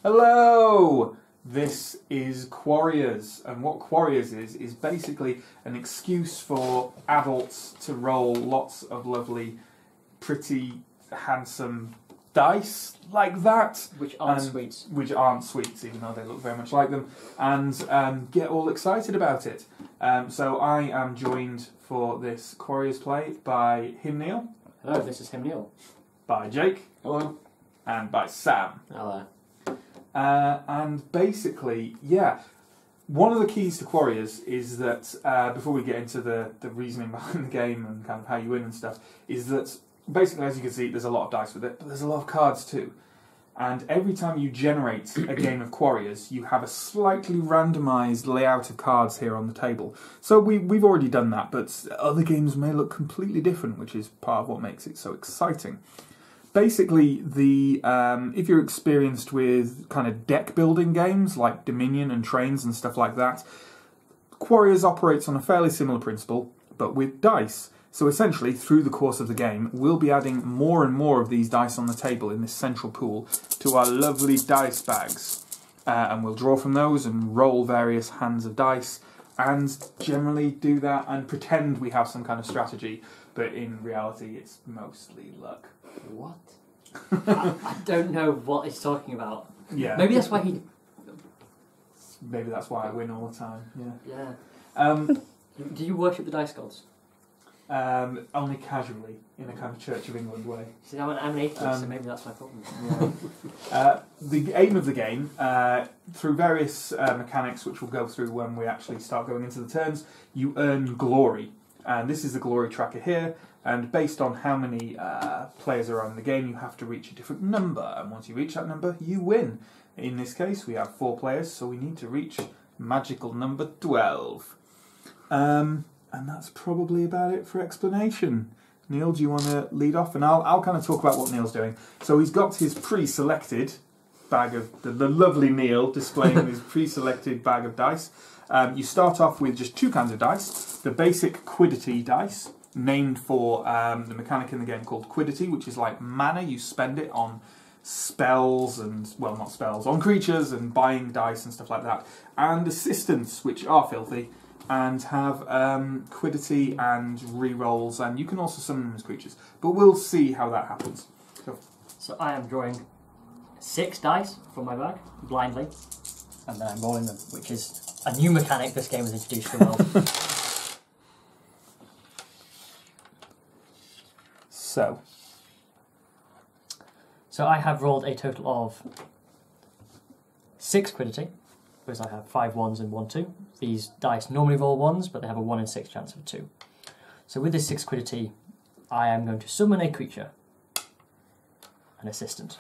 Hello! This is Quarriers, and what Quarriers is basically an excuse for adults to roll lots of lovely, pretty, handsome dice like that. Which aren't sweets. Which aren't sweets, even though they look very much like them, and get all excited about it. So I am joined for this Quarriers play by him, Neil. Hello, this is him, Neil. By Jake. Hello. And by Sam. Hello. And basically, yeah, one of the keys to Quarriers is that, before we get into the reasoning behind the game and kind of how you win and stuff, is that basically, as you can see, there's a lot of dice with it, but there's a lot of cards too. And every time you generate a game of Quarriers, you have a slightly randomised layout of cards here on the table. So we've already done that, but other games may look completely different, which is part of what makes it so exciting. Basically, if you're experienced with kind of deck building games like Dominion and Trains and stuff like that, Quarriers operates on a fairly similar principle, but with dice. So essentially, through the course of the game, we'll be adding more and more of these dice on the table in this central pool to our lovely dice bags. And we'll draw from those and roll various hands of dice, and generally do that and pretend we have some kind of strategy, but in reality it's mostly luck. What? I don't know what he's talking about. Yeah. Maybe that's why he... Maybe that's why I win all the time, yeah. Yeah. Do you worship the dice gods? Only casually, in a kind of Church of England way. See, I'm an atheist, so maybe that's my problem. Yeah. The aim of the game, through various mechanics which we'll go through when we actually start going into the turns, you earn glory. And this is the glory tracker here, and based on how many players are on the game, you have to reach a different number, and once you reach that number, you win. In this case, we have 4 players, so we need to reach magical number 12. And that's probably about it for explanation. Neil, do you want to lead off? And I'll kind of talk about what Neil's doing. So he's got his pre-selected bag of... The lovely Neil displaying his pre-selected bag of dice. You start off with just 2 kinds of dice. The basic quiddity dice, named for the mechanic in the game called quiddity, which is like mana. You spend it on spells and, well, not spells, on creatures and buying dice and stuff like that. And assistants, which are filthy, and have quiddity and rerolls, and you can also summon them as creatures. But we'll see how that happens. So I am drawing 6 dice from my bag, blindly, and then I'm rolling them, which is a new mechanic this game has introduced to the world. So I have rolled a total of 6 quiddity, because I have 5 1s and 1 2. These dice normally roll 1s, but they have a 1 in 6 chance of a 2. So with this 6 quiddity, I am going to summon a creature, an assistant.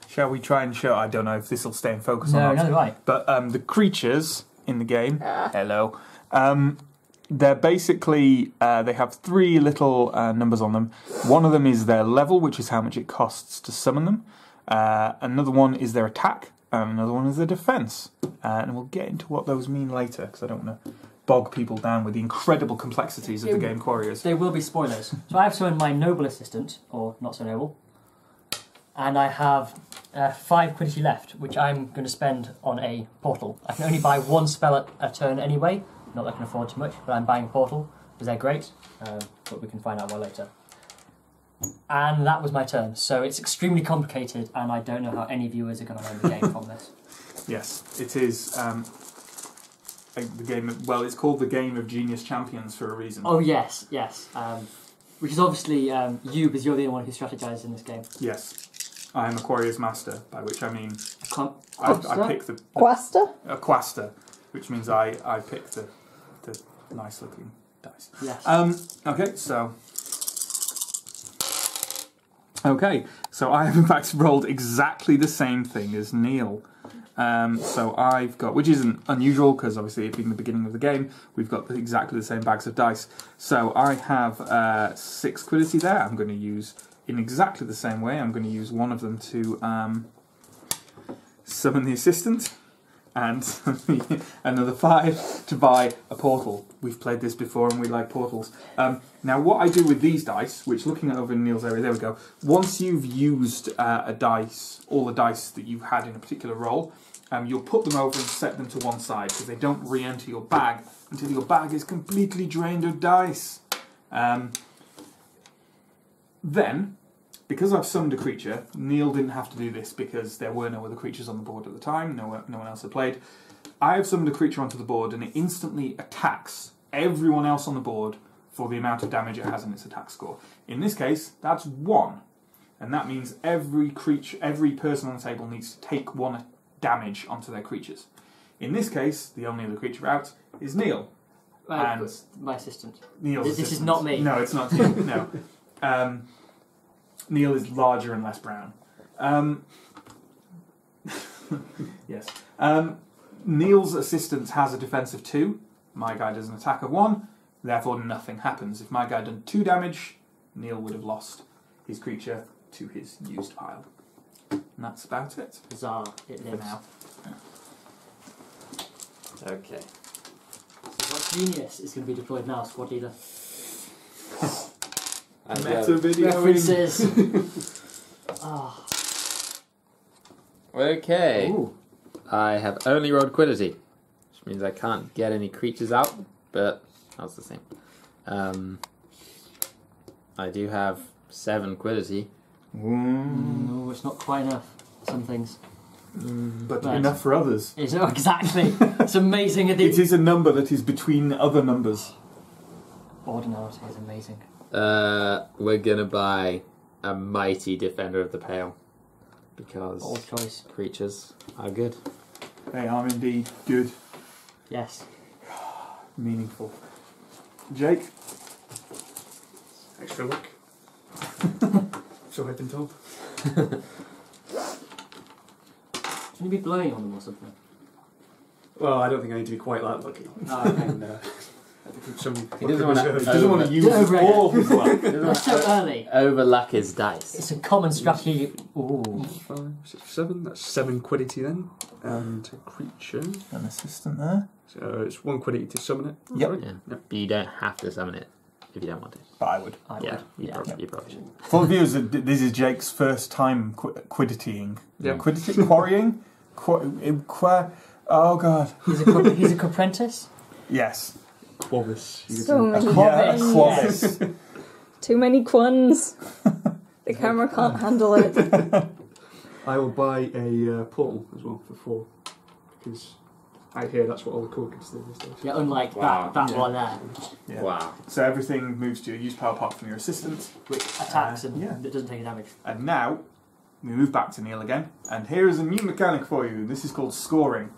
Shall we try and show... I don't know if this will stay in focus or not. No, right. But the creatures in the game... Hello. They're basically... they have 3 little numbers on them. One of them is their level, which is how much it costs to summon them. Another one is their attack. Another one is their defense. And we'll get into what those mean later, because I don't want to bog people down with the incredible complexities of the game Quarriers. There will be spoilers. So I have summoned my noble assistant, or not so noble, and I have 5 quiddity left, which I'm going to spend on a portal. I can only buy 1 spell at a turn anyway. Not that I can afford too much, but I'm buying a portal, because they're great, but we can find out why later. And that was my turn. So it's extremely complicated, and I don't know how any viewers are going to learn the game from this. Yes, it is the game... Well, it's called the Game of Genius Champions for a reason. Oh, yes. Which is obviously you, because you're the only one who strategises in this game. Yes. I am a Quarriers Master, by which I mean... I pick the... Quasta? A Quasta, which means I pick the nice-looking dice. Yes. Okay, so... Okay, so I have in fact rolled exactly the same thing as Neil. So I've got, which isn't unusual because obviously it being the beginning of the game, we've got exactly the same bags of dice. So I have 6 quiddity there. I'm going to use, in exactly the same way, I'm going to use one of them to summon the assistant. and another 5 to buy a portal. We've played this before and we like portals. Now what I do with these dice, which looking over in Neil's area, there we go. Once you've used a dice, all the dice that you've had in a particular roll, you'll put them over and set them to one side because they don't re-enter your bag until your bag is completely drained of dice. Then, because I've summoned a creature, Neil didn't have to do this because there were no other creatures on the board at the time, no one else had played. I have summoned a creature onto the board and it instantly attacks everyone else on the board for the amount of damage it has in its attack score. In this case, that's 1. And that means every person on the table needs to take 1 damage onto their creatures. In this case, the only other creature out is Neil. And my assistant. Neil's This assistant. is not me. No, it's not you. No. Neil is larger and less brown. Yes. Neil's assistant has a defense of 2. My guy does an attack of 1. Therefore, nothing happens. If my guy done 2 damage, Neil would have lost his creature to his used pile. And that's about it. Bizarre. It lives. Now. Okay. So what genius is going to be deployed now, squad leader? Meta video References. Okay. Ooh. I have only rolled quiddity, which means I can't get any creatures out, but that's the same. I do have 7 quiddity. No, it's not quite enough. Some things. But Right. enough for others. Exactly. It's amazing. It is a number that is between other numbers. Ordinality is amazing. We're gonna buy a mighty Defender of the Pale because Old choice. creatures are good. They are indeed good, Yes. meaningful. Jake? Extra luck. So I've been told. Shouldn't you be blowing on them or something? Well, I don't think I need to be quite that lucky. Oh, okay. And, I think some He doesn't wanna- reserve. He doesn't want to use Don't overrate all his luck. That's so early. Overluck his dice. It's a common strategy. Ooh. 5, 6, 7. That's 7 quiddity then. And a creature. An assistant there. So it's 1 quiddity to summon it. Yep. Right? Yeah. Yep. But you don't have to summon it if you don't want to. But I would. I Yeah, would. you probably should. For the viewers, this is Jake's first time quidditying. Yeah. Quarrying? Oh god. He's a apprentice. Yes. Quavis. You So could many Yeah, quans. Quavis. Too many quans. The camera can't handle it. I will buy a portal as well for 4 because I hear that's what all the cool kids do these days. Yeah, unlike Wow. that Yeah. one there, Yeah. Wow. So everything moves to your use power apart from your assistant. which attacks and yeah. it doesn't take damage. And now, we move back to Neil again. And here is a new mechanic for you. This is called scoring.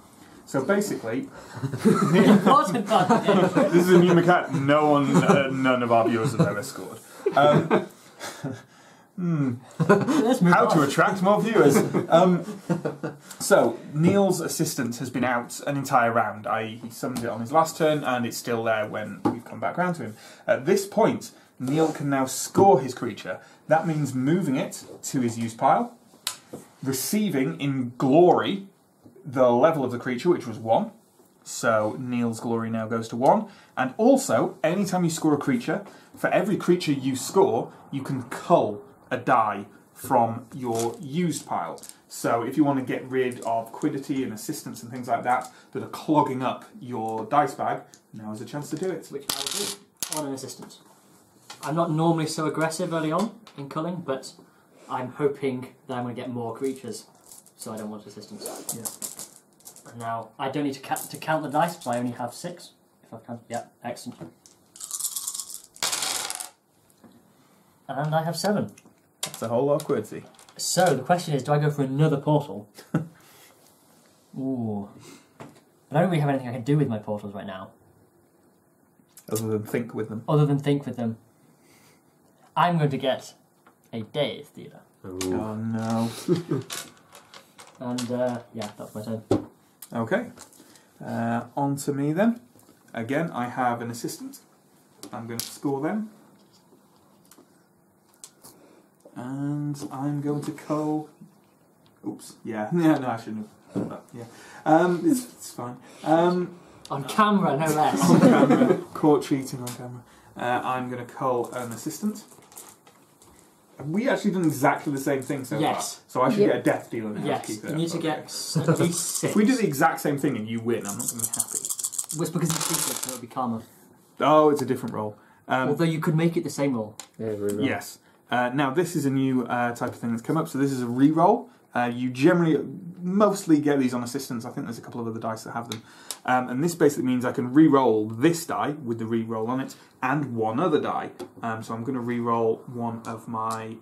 So basically, Important part of the game. this is a new mechanic. None of our viewers have ever scored. Let's move How on. to attract more viewers. So, Neil's assistant has been out an entire round, i.e. he summoned it on his last turn and it's still there when we've come back round to him. At this point, Neil can now score his creature. That means moving it to his use pile, receiving in glory the level of the creature, which was 1. So Neil's glory now goes to 1. And also, anytime you score a creature, for every creature you score, you can cull a die from your used pile. So if you want to get rid of quiddity and assistance and things like that that are clogging up your dice bag, now is a chance to do it. Which I will do on an assistant. I'm not normally so aggressive early on in culling, but I'm hoping that I'm going to get more creatures, so I don't want assistance. Yeah. And now I don't need to count the dice, because I only have 6. If I've counted, yeah, excellent. And I have 7. That's a whole lot of quiddity. So the question is, do I go for another portal? Ooh. But I don't really have anything I can do with my portals right now, Other than think with them. other than think with them. I'm going to get a Death Dealer. Ooh. Oh no. And, yeah, that's my turn. Okay. On to me then. Again, I have an assistant. I'm going to score them. And I'm going to cull... Oops. Yeah. Yeah, no, I shouldn't have. Yeah. It's fine. On camera, no less. On camera. Caught cheating on camera. I'm going to call an assistant. We actually done exactly the same thing so Yes. far. So I should get a death dealer now Yes, to keep it you up. need to Okay. get at least 6. If we do the exact same thing and you win, I'm not going to be happy. Well, it's because it's secret, so it'll be calmer. Oh, it's a different roll. Although you could make it the same roll. Yeah, reroll. Yes. Now, this is a new type of thing that's come up. So this is a re-roll. You generally mostly get these on assistants. I think there's a couple of other dice that have them. And this basically means I can re-roll this die with the re-roll on it and one other die. So I'm going to re-roll one of my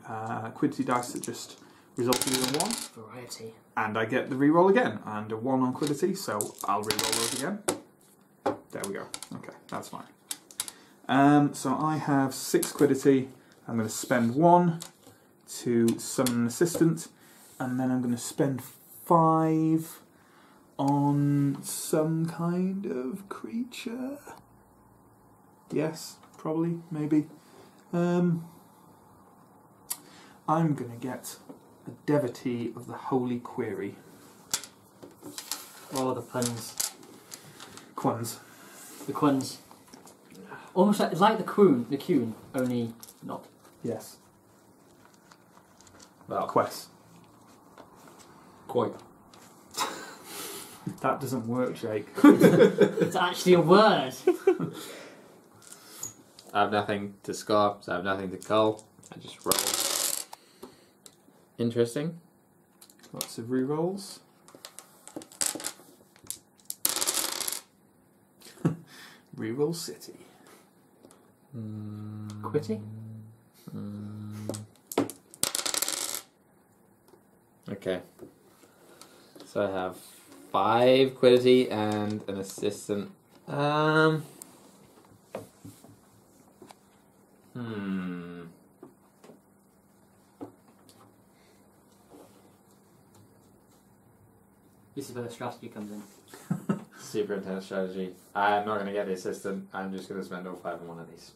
quiddity dice that just resulted in a 1. Variety. And I get the re-roll again. And a 1 on quiddity, so I'll re-roll those again. There we go. Okay, that's fine. So I have 6 quiddity. I'm going to spend 1 to summon an assistant. And then I'm going to spend 5 on some kind of creature. Yes, probably, maybe. I'm going to get a devotee of the Holy Quarry. Oh, the puns. Quans. The quins. Almost like, it's like the coon, only not. Yes. Well, Quest. Quite. That doesn't work, Jake. It's actually a word. I have nothing to score, so I have nothing to call. I just roll. Interesting. Lots of re-rolls. Reroll City. Quitty? Okay. So I have 5 quiddity and an assistant. This is where the strategy comes in. Super intense strategy. I'm not going to get the assistant. I'm just going to spend all 5 on one of these.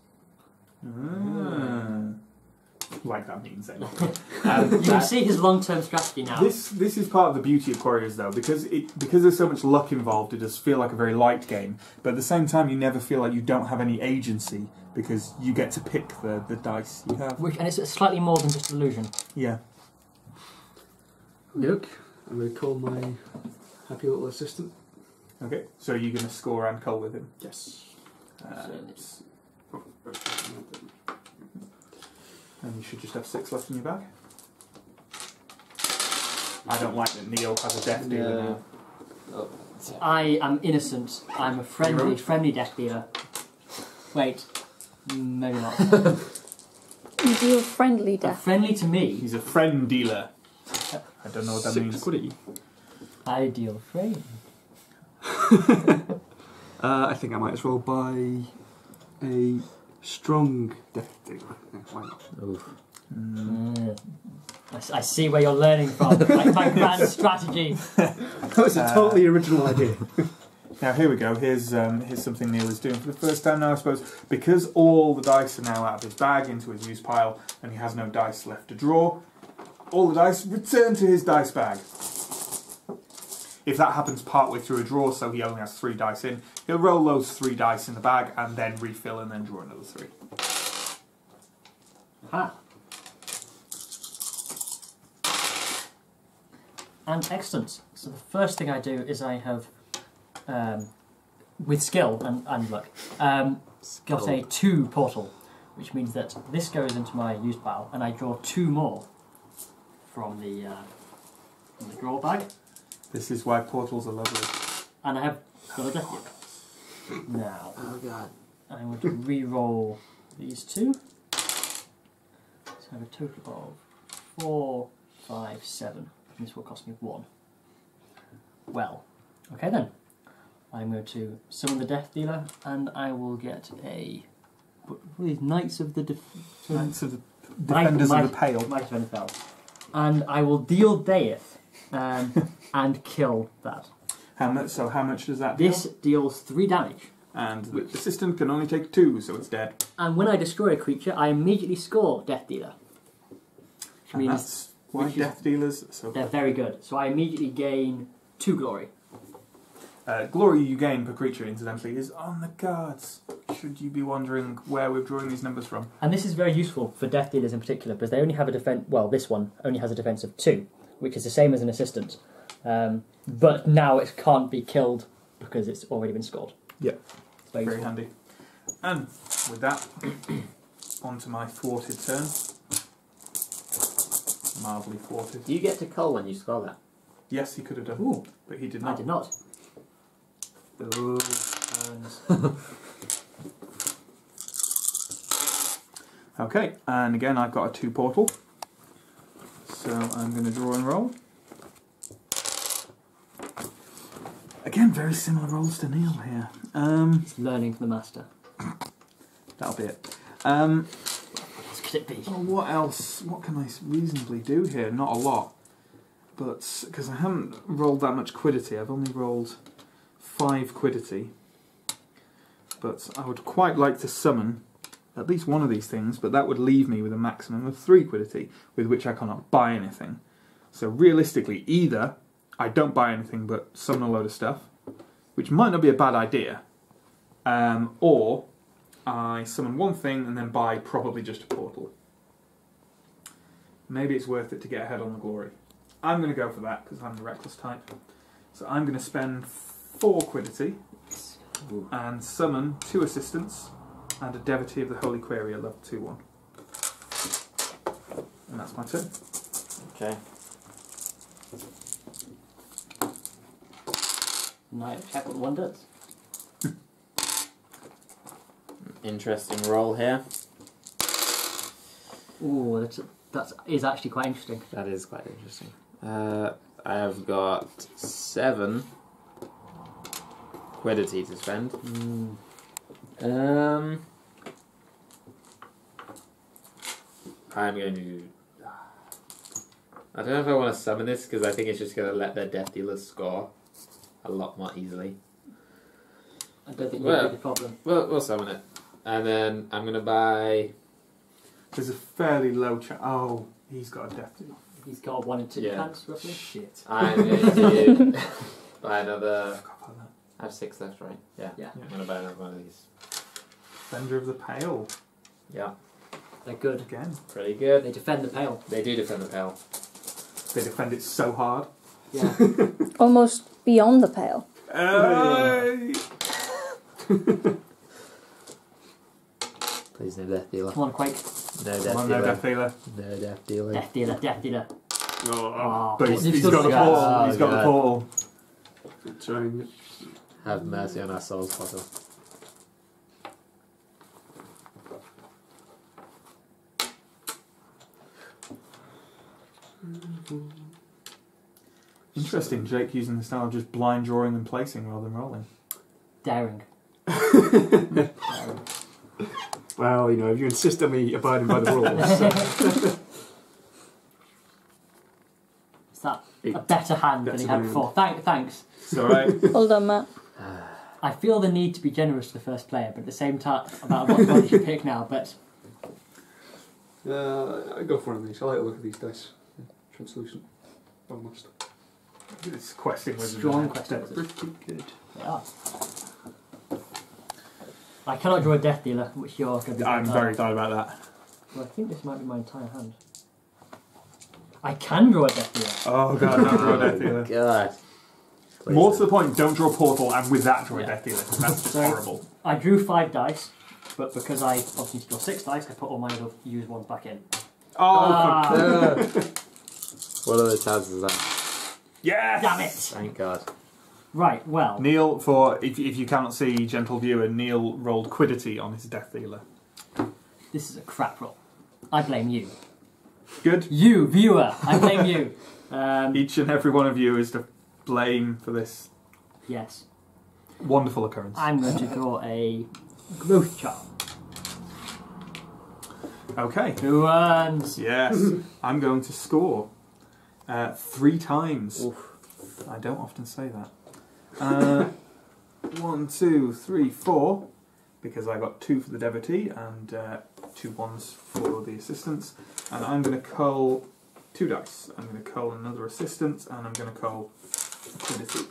Like that means anything. You can see his long-term strategy now. This is part of the beauty of Quarriors, though, because there's so much luck involved. It does feel like a very light game, but at the same time, you never feel like you don't have any agency because you get to pick the dice you have. And it's slightly more than just illusion. Yeah. Look, I'm going to call my happy little assistant. Okay. So you're going to score and cull with him. Yes. And you should just have 6 left in your bag. I don't like that Neil has a death dealer now. Oh. I am innocent. I'm a friendly death dealer. Wait. Maybe not. You deal friendly death. Friendly to me. He's a friend dealer. I don't know what that 6 means. quiddity. I deal frame. I think I might as well buy a strong death dealer. Yeah, why not? I see where you're learning from. my grand strategy. That was a totally original idea. Now here we go. Here's something Neil is doing for the first time now, I suppose. Because all the dice are now out of his bag into his use pile, and he has no dice left to draw, all the dice return to his dice bag. If that happens partway through a draw, so he only has 3 dice in, he'll roll those 3 dice in the bag and then refill and then draw another 3. Aha. And excellent. So the first thing I do is I have, with skill and luck, got a 2 portal, which means that this goes into my use pile and I draw 2 more from the draw bag. This is why portals are lovely. And I have got a death dealer. Now, Oh god. I would re-roll these 2. So I have a total of 4, 5, 7. And this will cost me 1. Well, okay then. I'm going to summon the Death Dealer, and I will get a... What are these? Knights of the... Knights of the Defenders of the Pale. Might have been fell. And I will deal Death and kill that. How much does that deal? This deals 3 damage. And the assistant can only take 2, so it's dead. And when I destroy a creature, I immediately score Death Dealer. Which And means that's why Death Dealers are so they're very good. So I immediately gain 2 glory. Glory you gain per creature, incidentally, is on the cards. Should you be wondering where we're drawing these numbers from? And this is very useful for Death Dealers in particular, because they only have a defense. Well, this one only has a defense of 2, which is the same as an assistant. But now it can't be killed because it's already been scored. Yeah. It's very Very useful. handy. And with that, on to my thwarted turn. Mildly thwarted. Do you get to cull when you score that? Yes, he could have done. Ooh. But he did I not. did not. Ooh. Okay, and again I've got a 2 portal. So I'm going to draw and roll. Again, very similar rolls to Neil here. It's learning from the master. That'll be it. What could it be? Oh, what else? What can I reasonably do here? Not a lot. But, because I haven't rolled that much quiddity, I've only rolled 5 quiddity. But I would quite like to summon at least one of these things, but that would leave me with a maximum of 3 quiddity, with which I cannot buy anything. So realistically, either I don't buy anything but summon a load of stuff, which might not be a bad idea, or I summon one thing and then buy probably just a portal. Maybe it's worth it to get ahead on the glory. I'm going to go for that because I'm the reckless type. So I'm going to spend 4 quiddity and summon 2 assistants and a Devotee of the Holy Quarrier level 2/1. And that's my turn. Okay. Might check what one does. Interesting roll here. Ooh, that is actually quite interesting. That is quite interesting. I have got 7 quiddity to spend. I'm going to... I don't know if I want to summon this because I think it's just going to let their Death Dealers score a lot more easily. I don't think you'll be the problem. We'll summon it. And then I'm going to buy... There's a fairly low chance. Oh, he's got a Death Deal. He's got a 1 in 2 Yeah. chance, roughly. Shit. I'm going to buy another... I forgot about that. I have 6 left, right? Yeah. Yeah. I'm going to buy another one of these. Defender of the Pale. Yeah. They're good. Again. Pretty good. They defend the pale. They do defend the pale. They defend it so hard. Yeah. Almost beyond the pale. Please no Death Dealer. Come on, Quake. No Come Death on, Dealer. no Death Dealer. No Death Dealer. Death Dealer, Death Dealer. Oh, Oh, but he's they've got still the got- portal. He's got the God. portal. Trying it. Have mercy on our souls, Potter. Interesting, Jake using the style of just blind drawing and placing rather than rolling. Daring. Well, you know, if you insist on me abiding by the rules. Is that a better hand than he had before? Thanks. It's alright. Well done, Matt. I feel the need to be generous to the first player, but at the same time, about what one you should pick now, but... I go for one of these. I like to look at these dice. Yeah, translucent. Almost. It's questing wizard. Strong isn't it? questing wizard. Pretty good. They are. I cannot draw a Death Dealer, which you're going to be... I'm very tired about that. Well, I think this might be my entire hand. I can draw a Death Dealer. Oh god, don't draw a Death Dealer. God. Please More no. to the point, don't draw a portal and with that draw a Yeah. Death Dealer. That's just So- horrible. I drew 5 dice, but because I obviously need to draw 6 dice, I put all my other used ones back in. Oh, What are the chances of that? yes! Damn it! Thank God. Right, well, Neil, if you cannot see, gentle viewer, Neil rolled quiddity on his Death Dealer. this is a crap roll. I blame you. Good. You, viewer, I blame you. Each and every one of you is to blame for this Yes. wonderful occurrence. I'm going to draw a growth charm. Okay. Who earns? Yes. I'm going to score 3 times. I don't often say that. 1, 2, 3, 4, because I got 2 for the devotee and 2 ones for the assistants. And I'm going to cull 2 dice. I'm going to cull another assistant, and I'm going to cull quiddity.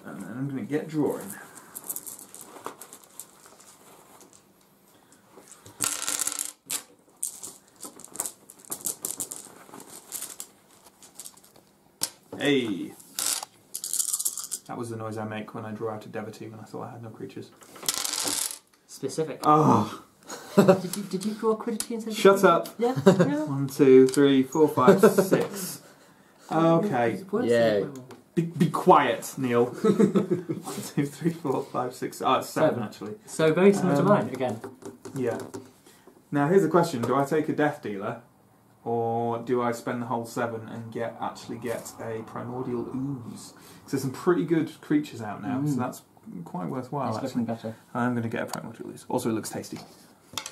And then I'm going to get drawing. Hey! That was the noise I make when I draw out a devotee when I thought I had no creatures. Specific. Oh! Did you draw quiddity instead of Shut up! Yeah. 1, 2, 3, 4, 5, 6. Okay. Yay. Be quiet, Neil. 1, 2, 3, 4, 5, 6. Oh, it's 7 actually. So very similar to mine again. Yeah. Now here's the question: do I take a Death Dealer, or do I spend the whole 7 and actually get a Primordial Ooze? Because there's some pretty good creatures out now, so that's quite worthwhile. It's Actually, looking better. I'm going to get a Primordial Ooze. Also, it looks tasty.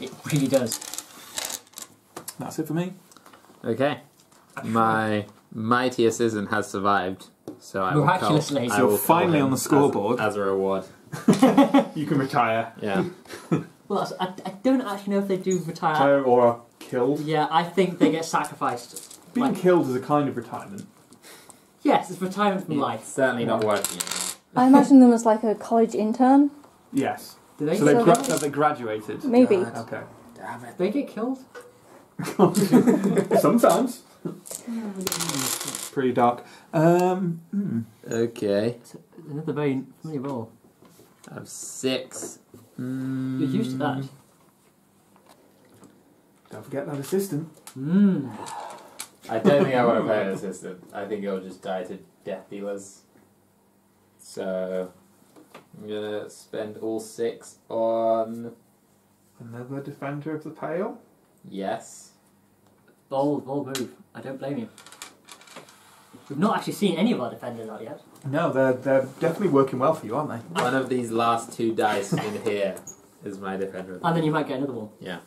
It really does. That's it for me. Okay. My mighty assistant has survived, so I will Miraculously. I So will you're finally call on the him scoreboard. as a reward. You can retire. Yeah. Well, I don't actually know if they do retire. Or are killed. Yeah, I think they get sacrificed. Being Like- killed is a kind of retirement. Yes, it's retirement from It's life. certainly not working anymore. I imagine them as like a college intern. Yes. Do they? So they, So- have they graduated? Maybe. God. Okay. Damn it. They get killed. Sometimes. Pretty dark. Okay. It's another very familiar role. I have 6. You're used to that. Don't forget that assistant. I don't think I want to play an assistant. I think it'll just die to Death Dealers. So I'm gonna spend all 6 on Another Defender of the Pale. yes. Bold move. I don't blame you. We've not actually seen any of our defenders out yet. No, they're definitely working well for you, aren't they? One of these last 2 dice in here is my defender. And then you might get another one. Yeah.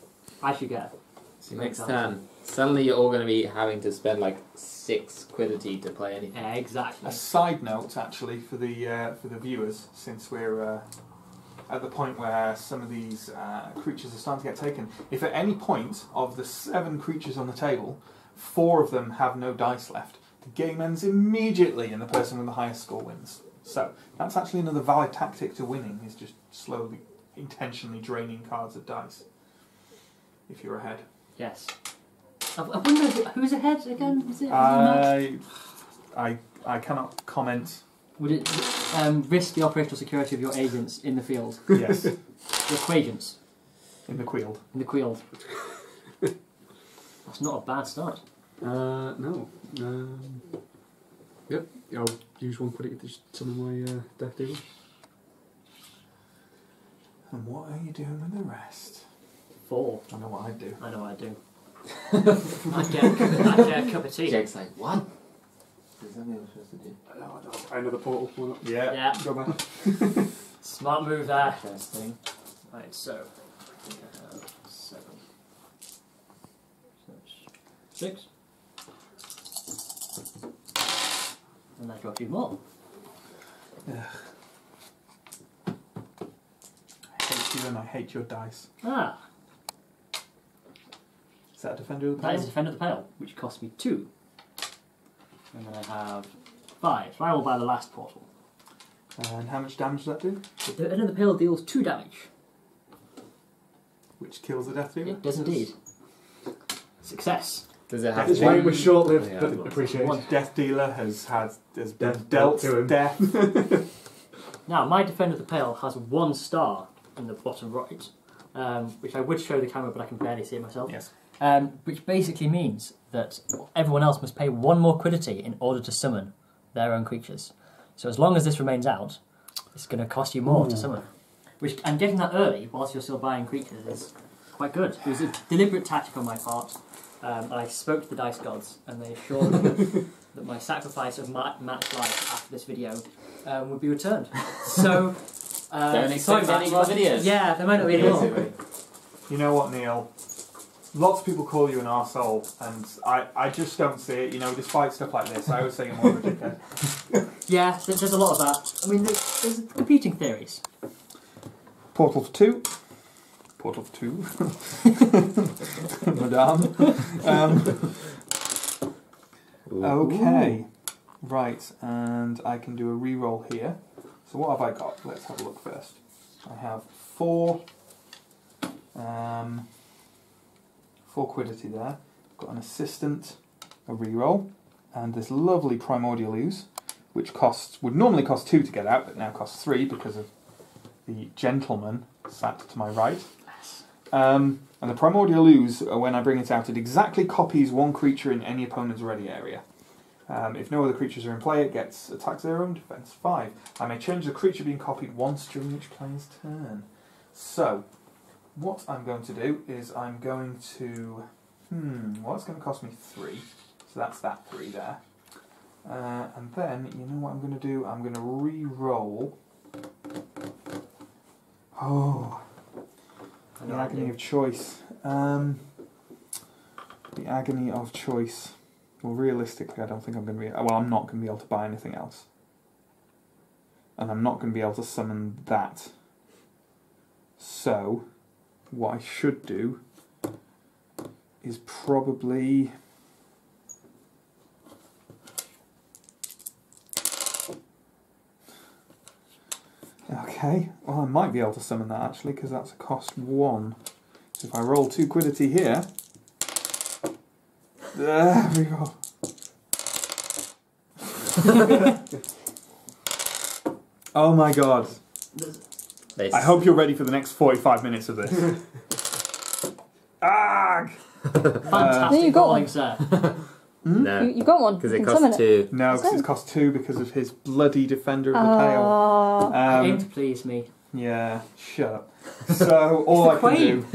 I should get. So next turn, suddenly you're all going to be having to spend like 6 quiddity to play anything. Exactly. A side note, actually, for the viewers, since we're at the point where some of these creatures are starting to get taken. If at any point of the 7 creatures on the table, 4 of them have no dice left, the game ends immediately and the person with the highest score wins. So that's actually another valid tactic to winning, is just slowly, intentionally draining cards of dice if you're ahead. Yes. I wonder who's ahead again? Was it Matt? I cannot comment. Would it risk the operational security of your agents in the field? Yes, Your quagents in the Quield. in the quield. That's not a bad start. No. Yep, I'll use 1 quiddity to summon my Death Dealer. And what are you doing with the rest? 4. I know what I'd do. I know what I'd do. I'd get a cup of tea. Jake's like, what? Is that what I'm supposed to do? Another portal. Why not? Yeah. Go back. Smart move there. Interesting. Right, so I think I have 7. So it's 6. And I draw 2 more. I hate you and I hate your dice. Ah, Is that a Defender of the that is Pale? Defender of the Pale, which cost me 2. And then I have 5. So I will buy the last portal. And how much damage does that do? The Defender of the Pale deals 2 damage. Which kills the Death Dealer? It does indeed. Success. Does it have His one? reign was short-lived, Yeah. but appreciated. One. Death Dealer has been Death dealt to him. death. Now, my Defender of the Pale has 1 star in the bottom right, which I would show the camera, but I can barely see it myself. Yes. Which basically means that everyone else must pay 1 more quiddity in order to summon their own creatures. So as long as this remains out, it's going to cost you more to summon. Which, and getting that early, whilst you're still buying creatures, is quite good. It was a deliberate tactic on my part. I spoke to the dice gods, and they assured me that my sacrifice of Matt's life after this video would be returned. So, Don't expect sorry, any Matt, more videos. Yeah, there might not be any more. Basically. You know what, Neil? Lots of people call you an arsehole, and I just don't see it. You know, despite stuff like this, I always say you're more of a dickhead. Yeah, there's a lot of that. I mean, there's competing theories. Portal for 2. Portal for 2. Madame. Okay. Right, and I can do a re-roll here. So what have I got? Let's have a look first. I have 4 quiddity there. Got an assistant, a re-roll, and this lovely primordial ooze, which would normally cost 2 to get out, but now costs 3 because of the gentleman sat to my right. And the primordial ooze, when I bring it out, it exactly copies one creature in any opponent's ready area. If no other creatures are in play, it gets attack 0 and defense 5. I may change the creature being copied once during each player's turn. So, what I'm going to do is I'm going to... well, it's going to cost me 3. So that's that 3 there. And then, you know what I'm going to do? I'm going to re-roll... Oh... The agony of choice. The agony of choice. Well, realistically, I don't think I'm going to be... Well, I'm not going to be able to buy anything else. And I'm not going to be able to summon that. So, what I should do is probably... Okay, well, I might be able to summon that actually, because that's a cost 1. So if I roll 2 quiddity here... There we go. Oh my god. I hope you're ready for the next 45 minutes of this. Ag! Fantastic you got rolling, one. sir. No, You got one. because You it can summon costs 2. No, because it costs 2 because of his bloody Defender of the Pale. Aim to please me. Yeah, shut up. So, all I can do...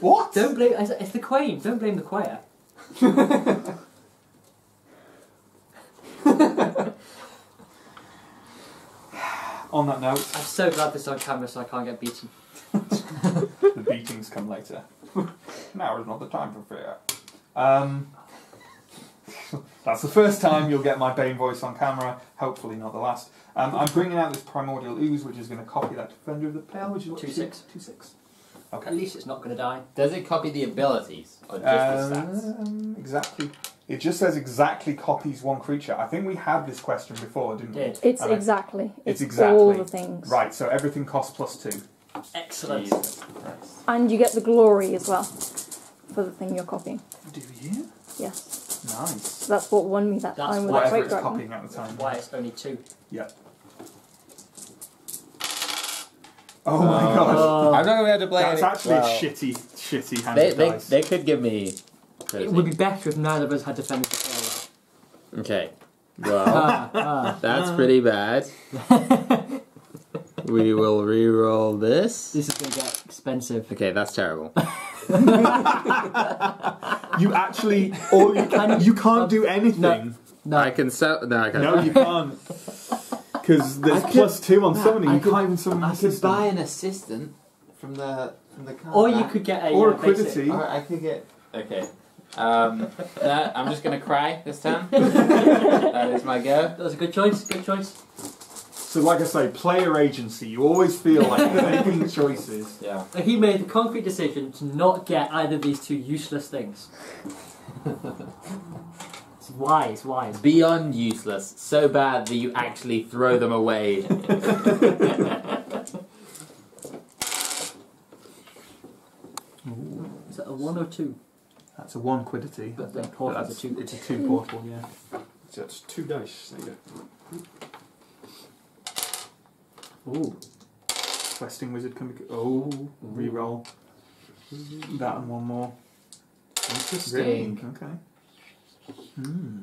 What? Don't blame. It's the Queen. Don't blame the choir. On that note... I'm so glad this is on camera so I can't get beaten. The beatings come later. Now is not the time for fear. That's the first time you'll get my Bane voice on camera, hopefully not the last. I'm bringing out this Primordial Ooze, which is going to copy that Defender of the Pale, which is what? 2/6. 2/6. Okay. At least it's not going to die. Does it copy the abilities or just the stats? Exactly. It just says exactly copies one creature. I think we had this question before, didn't we? It's And exactly. It's All exactly. the things. Right, so everything costs +2. Excellent. Jesus Christ. And you get the glory as well for the thing you're copying. Do you? Yes. Nice. So that's what won me that That's time with that Whatever Great it's Dragon. copying at the time. Why it's only 2. Yeah. Oh my god. I'm not going to be able to play That's any- actually well, a shitty hand of dice. they could give me... It would be better if neither of us had defended the pale. Okay. Well, that's pretty bad. We will re-roll this. This is going to get expensive. Okay, that's terrible. You actually, you can't do anything. No. I can sell... No, I can't. No, you can't. Because there's I could- +2 on summoning. I You could- can't even summon I the could system. buy an assistant from the card. Or you could get a Or a basic- quiddity. Or I could get... Okay. No, I'm just going to cry this time. That is my go. That was a good choice. Good choice. So like I say, player agency. You always feel like you're making choices. Yeah. He made the concrete decision to not get either of these 2 useless things. It's wise, wise. Beyond useless. So bad that you actually throw them away. Is that a 1 or 2? That's a 1 quiddity. But the But portal is a that's, 2. it's a 2 portal, yeah. So that's 2 dice. There you go. Ooh. Questing wizard can be. Oh, reroll. That and 1 more. Interesting. Okay. Hmm.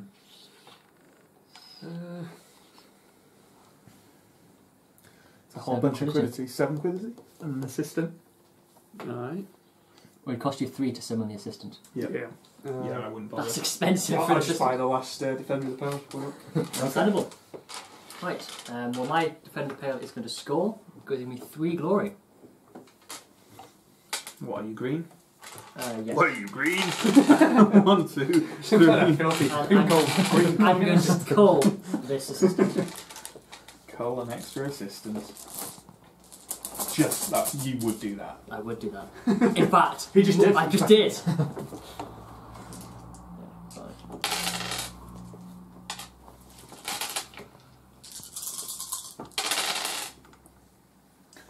It's a whole 7 bunch of quiddity. 7 quiddity and an assistant. Alright. Well, it cost you 3 to summon the assistant. Yeah. Yeah. Yeah, I wouldn't bother. That's expensive I'll for an just buy assistant. the last Defender of the Pale. Why not? Understandable. Right. Well, my Defender Pale is going to score, giving me 3 glory. What are you, green? Yes. What are you, green? 1, 2, 3. I'm going to call this assistant. Cull an extra assistant. Just that. You would do that. I would do that. In fact, He just did. I just did.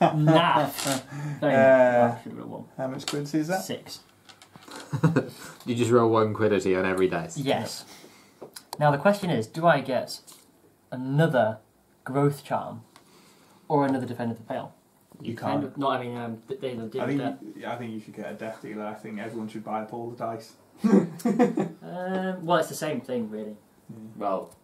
Naff. Very naff. Should have won. How much quiddity is that? 6. You just roll 1 quiddity on every dice. Yes. Now the question is, do I get another growth charm or another defender of the pale? You can't. I think you should get a death dealer. I think everyone should buy up all the dice. Well, it's the same thing, really. Well,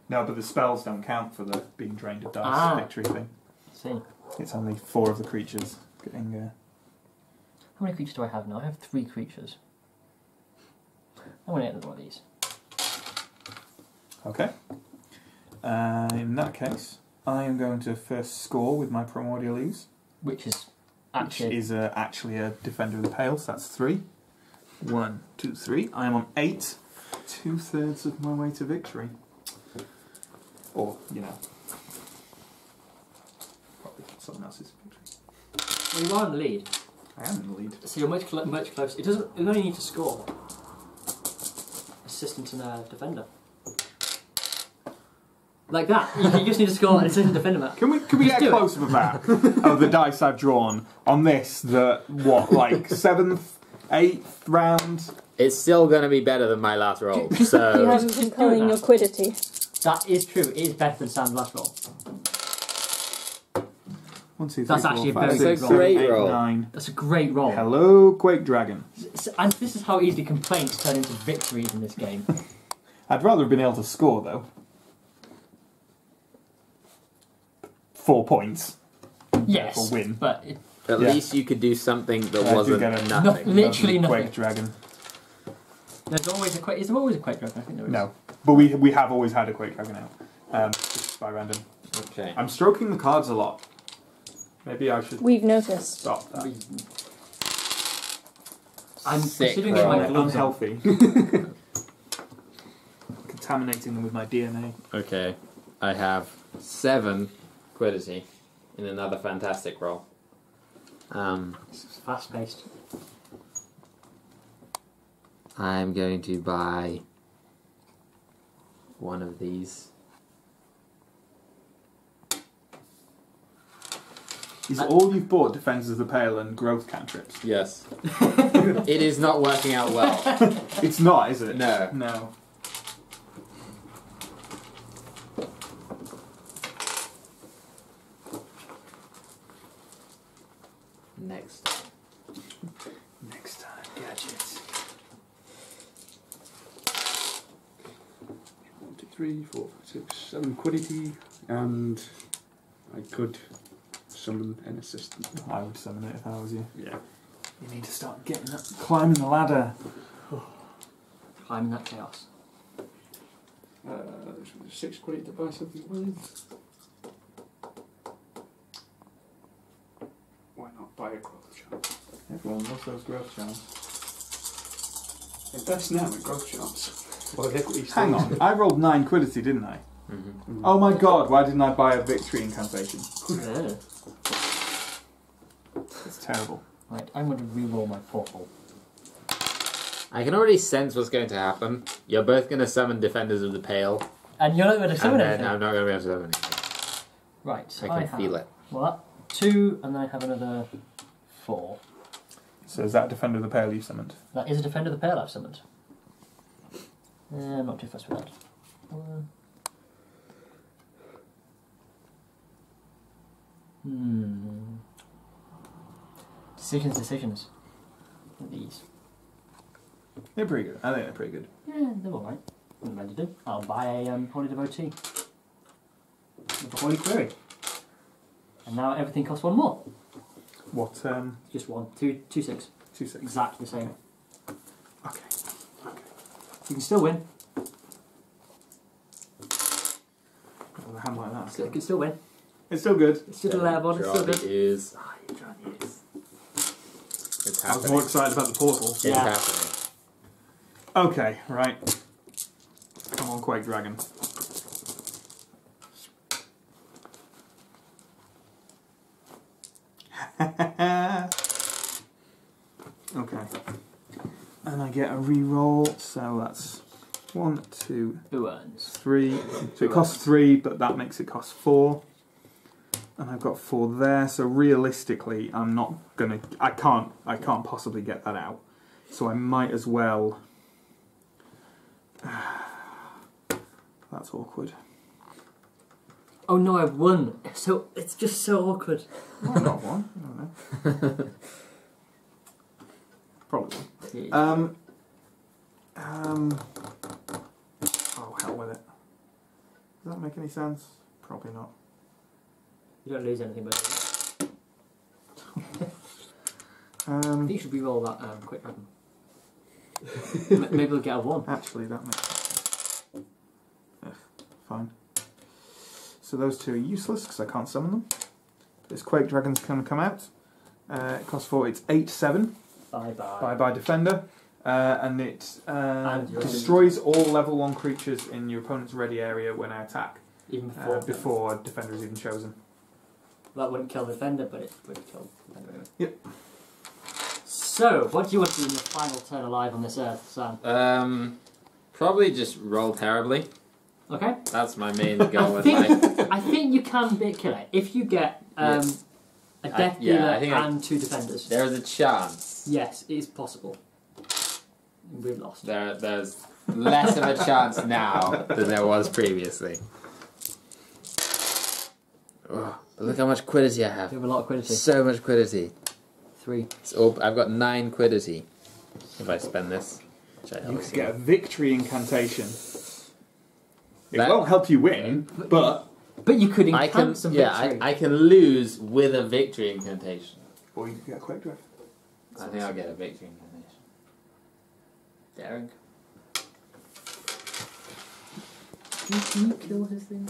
no, but the spells don't count for the being drained of dice victory thing. See. It's only 4 of the creatures getting. How many creatures do I have now? I have 3 creatures. I'm going to get another one of these. Okay. In that case, I am going to first score with my Primordial Leaves, Which is which is actually a Defender of the Pale, so that's 3. 1, 2, 3. I am on 8. 2/3 of my way to victory. Or, probably someone else's victory. Well, you are in the lead, I am in the lead. so you're much closer. You only need to score assistant and a defender. Like that. You just need to score an assistant defender map. Can we get a close-up of that? Of the dice I've drawn on this, 7th, 8th round? it's still going to be better than my last roll. You So haven't been calling your quiddity. That is true. It is better than Sam's last roll. 1, 2, 3, That's 4, actually a 5, very 6, good 7, roll. 8, Great roll. 9. That's a great roll. Hello, Quake Dragon. And this is how easily complaints turn into victories in this game. I'd rather have been able to score, though. 4 points. Yes, Or win. but at Yeah. least you could do something that I do wasn't get a- nothing. Literally nothing. Quake Dragon. there's always a quake. Is there always a quake dragon? I think there is. No. But we have always had a Quake Dragon out. Just by random. Okay. I'm stroking the cards a lot. Maybe I should We've noticed. stop that. I'm Sick considering roll. it my gloves on. Unhealthy. Contaminating them with my DNA. Okay. I have 7 quiddity in another fantastic roll. It's fast paced. I'm going to buy one of these. Is all you've bought Defenders of the Pale and growth cantrips? Yes. It is not working out well. It's not, is it? No. No. Next time. Next time, gadgets. 1, 2, 3, 4, 5, 6, 7 quiddity, and I could summon an assistant. I would summon it if I was you. Yeah. You need to start getting up, climbing the ladder. Climbing that chaos. 6 quiddity to buy something with. Why not buy a growth charm? Everyone loves those growth charms. Invest now in growth charms. Well, Hang on, I rolled 9 quiddity, didn't I? Mm-hmm. Oh my god, why didn't I buy a victory incantation? Yeah. It's terrible. Right, I'm going to re-roll my portal. I can already sense what's going to happen. You're both going to summon Defenders of the Pale, And you're not going to summon and then anything. I'm not going to be able to summon anything. Right, so I can have feel it. Well, 2, and then I have another 4. So is that Defender of the Pale you summoned? That is a Defender of the Pale I've summoned. I'm not too fussed with that. Decisions. These. They're pretty good. I think they're pretty good. Yeah, they're alright. What am I going to do? I'll buy a Holy Devotee. With a Holy Query. And now everything costs 1 more. What, Just 1. 2, 2, 6. 2, 6? Exactly the same. Okay. You can still win. With a hand like that. You can still win. It's still good. It's still a layer bod, it's still good. Is. Ah, you draw the ears. It's I was happening. more excited about the portal. It's Yeah. happening. Okay, right. Come on, Quake Dragon. Okay. And I get a re-roll, so that's 1, 2, Who earns? 3. So it costs 3, but that makes it cost 4. And I've got 4 there, so realistically, I'm not gonna. I can't possibly get that out. So I might as well. That's awkward. Oh no, I've won. So it's just so awkward. Might not have won. I don't know. Probably. Oh, hell with it. Does that make any sense? Probably not. You don't lose anything, but I think Um, you should re-roll that quick dragon. Maybe we'll get a 1. actually, that makes fine. So those 2 are useless because I can't summon them. This Quake Dragon's going to come out. It costs 4. It's 8/7. Bye-bye. Bye defender. And it And you're destroys all level 1 creatures in your opponent's ready area when I attack. Even Before defender is even chosen. That wouldn't kill the defender, but it would kill the defender anyway. Yep. So, what do you want to do in your final turn alive on this earth, Sam? Probably just roll terribly. Okay. That's my main goal in life. I think you can kill it if you get a death dealer and 2 defenders. There's a chance. Yes, it is possible. We've lost. There's less of a chance now than there was previously. Oh, but look how much quiddity I have. You have a lot of quiddity. So much quiddity. 3. So I've got 9 quiddity. If I spend this, which I You hope. could get a victory incantation. It That- won't help you win, but... But you could I incant can, some yeah, victory. I can lose with a victory incantation. Or you could get a Quake Dragon. I think I'll get a victory incantation. Daring. Can you kill his thing?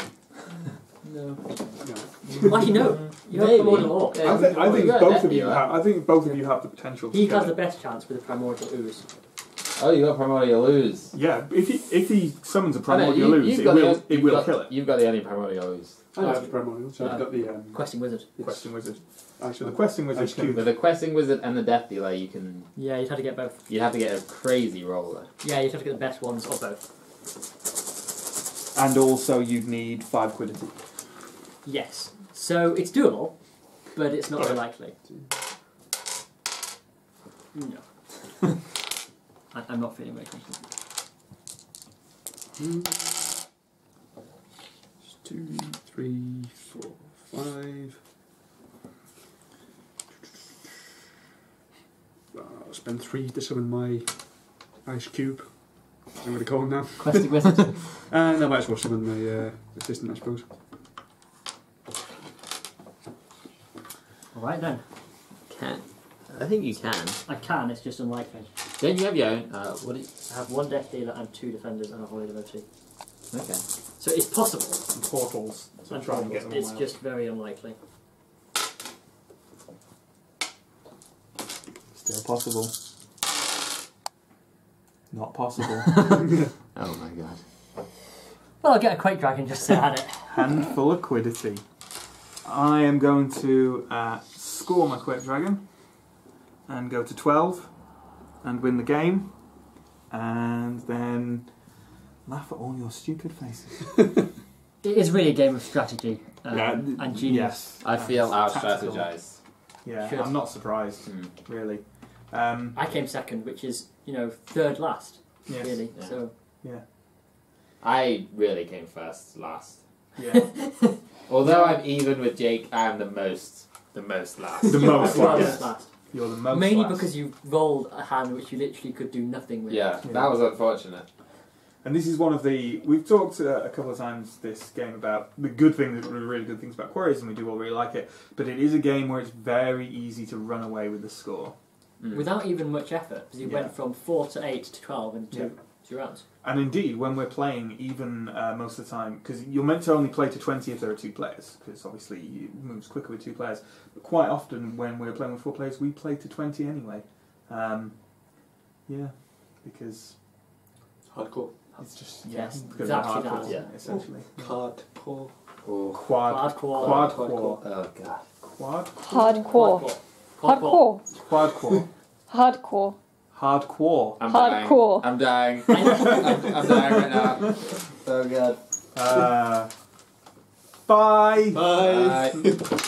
No. Why no? You have Maybe. Primordial Orc. Yeah. I think you got both Death of you Dealer. have. I think both of you have the potential. To He kill has the it. best chance with a Primordial Ooze. Oh, you got Primordial Ooze. Yeah, if he summons a I know, primordial ooze, it will kill it. You've got the only Primordial Ooze. I have the primordial, so I've got the Questing Wizard. Questing wizard. So actually the questing wizard can. With the Questing Wizard and the Death Dealer, you can. Yeah, you'd have to get both. You'd have to get a crazy roller. Yeah, you'd have to get the best ones of both. And also, you'd need 5 quiddity. Yes. So it's doable, but it's not very likely. No. I'm not feeling very confident. 2, 3, 4, 5. I'll spend 3 to summon my ice cube. I'm going to call him now. Questing Wizard. And I might as well summon my assistant, I suppose. Alright then. Can. I think you can. I can, it's just unlikely. Don't you have your own? What do you. I have 1 Death Dealer and 2 Defenders and a Holy Devotee. Okay. So it's possible. And portals. So And try and get them it's all out. just very unlikely. Still possible. Not possible. Oh my god. Well, I'll get a Quake Dragon just to add it. Handful of quiddity. I am going to score my Quake Dragon and go to 12 and win the game, and then laugh at all your stupid faces. It is really a game of strategy Yeah, and genius. Yes, I feel tactical. out-strategized. Yeah, Should. I'm not surprised, really. I came second, which is, third last, Yes. really. Yeah. So Yeah, I really came first last. yeah. Although I'm even with Jake, I am the most last. The most Well, last. last. You're the most Mainly last. because you rolled a hand which you literally could do nothing with. Yeah, that was unfortunate. And this is one of the... We've talked a couple of times this game about the good things, the really good things about Quarriors, and we do all really like it, but it is a game where it's very easy to run away with the score. Without even much effort, because you Yeah. went from 4 to 8 to 12 in two rounds. And indeed, when we're playing, even most of the time, because you're meant to only play to 20 if there are 2 players, because obviously it moves quicker with 2 players. But quite often, when we're playing with 4 players, we play to 20 anyway. Yeah, because Hardcore. it's just Yes, because exactly of hardcore, that. essentially. Hardcore. Oh, Quadcore. oh god. Hardcore. Hardcore. Quadcore. Hardcore. Hardcore. I'm Hardcore. dying. I'm dying. I'm dying right now. Oh god. Bye. Bye. Bye.